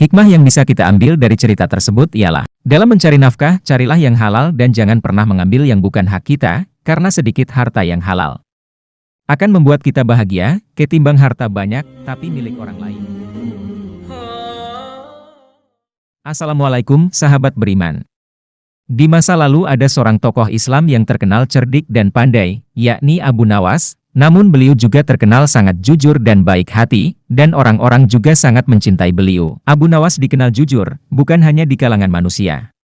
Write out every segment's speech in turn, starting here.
Hikmah yang bisa kita ambil dari cerita tersebut ialah, dalam mencari nafkah, carilah yang halal dan jangan pernah mengambil yang bukan hak kita, karena sedikit harta yang halal akan membuat kita bahagia, ketimbang harta banyak, tapi milik orang lain. Assalamualaikum, sahabat beriman. Di masa lalu ada seorang tokoh Islam yang terkenal cerdik dan pandai, yakni Abu Nawas. Namun beliau juga terkenal sangat jujur dan baik hati, dan orang-orang juga sangat mencintai beliau. Abu Nawas dikenal jujur, bukan hanya di kalangan manusia.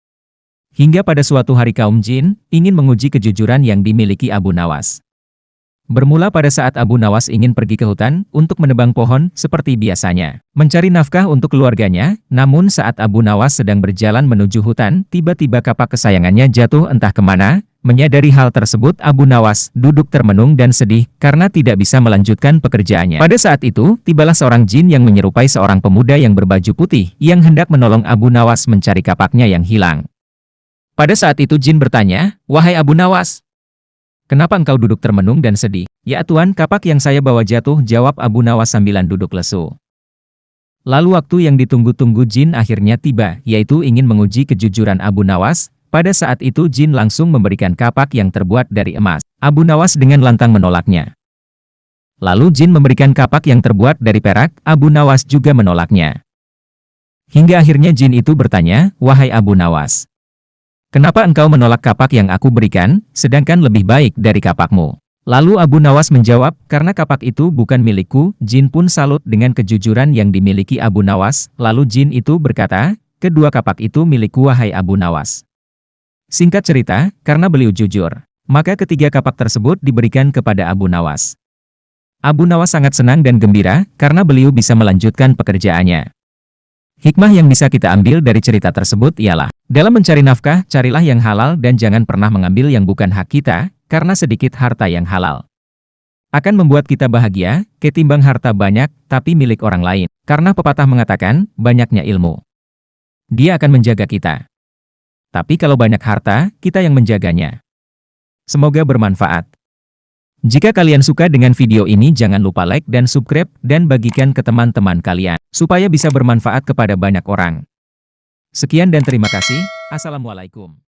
Hingga pada suatu hari kaum jin ingin menguji kejujuran yang dimiliki Abu Nawas. Bermula pada saat Abu Nawas ingin pergi ke hutan untuk menebang pohon seperti biasanya, mencari nafkah untuk keluarganya. Namun saat Abu Nawas sedang berjalan menuju hutan, tiba-tiba kapak kesayangannya jatuh entah kemana. Menyadari hal tersebut, Abu Nawas duduk termenung dan sedih karena tidak bisa melanjutkan pekerjaannya. Pada saat itu, tibalah seorang jin yang menyerupai seorang pemuda yang berbaju putih yang hendak menolong Abu Nawas mencari kapaknya yang hilang. Pada saat itu jin bertanya, "Wahai Abu Nawas, kenapa engkau duduk termenung dan sedih?" "Ya Tuan, kapak yang saya bawa jatuh," jawab Abu Nawas sambilan duduk lesu. Lalu waktu yang ditunggu-tunggu jin akhirnya tiba, yaitu ingin menguji kejujuran Abu Nawas. Pada saat itu jin langsung memberikan kapak yang terbuat dari emas. Abu Nawas dengan lantang menolaknya. Lalu jin memberikan kapak yang terbuat dari perak, Abu Nawas juga menolaknya. Hingga akhirnya jin itu bertanya, "Wahai Abu Nawas, kenapa engkau menolak kapak yang aku berikan, sedangkan lebih baik dari kapakmu?" Lalu Abu Nawas menjawab, "Karena kapak itu bukan milikku." Jin pun salut dengan kejujuran yang dimiliki Abu Nawas. Lalu jin itu berkata, "Kedua kapak itu milikku wahai Abu Nawas." Singkat cerita, karena beliau jujur, maka ketiga kapak tersebut diberikan kepada Abu Nawas. Abu Nawas sangat senang dan gembira, karena beliau bisa melanjutkan pekerjaannya. Hikmah yang bisa kita ambil dari cerita tersebut ialah, dalam mencari nafkah, carilah yang halal dan jangan pernah mengambil yang bukan hak kita, karena sedikit harta yang halal akan membuat kita bahagia, ketimbang harta banyak, tapi milik orang lain. Karena pepatah mengatakan, banyaknya ilmu, dia akan menjaga kita. Tapi kalau banyak harta, kita yang menjaganya. Semoga bermanfaat. Jika kalian suka dengan video ini, jangan lupa like dan subscribe, dan bagikan ke teman-teman kalian, supaya bisa bermanfaat kepada banyak orang. Sekian dan terima kasih. Assalamualaikum.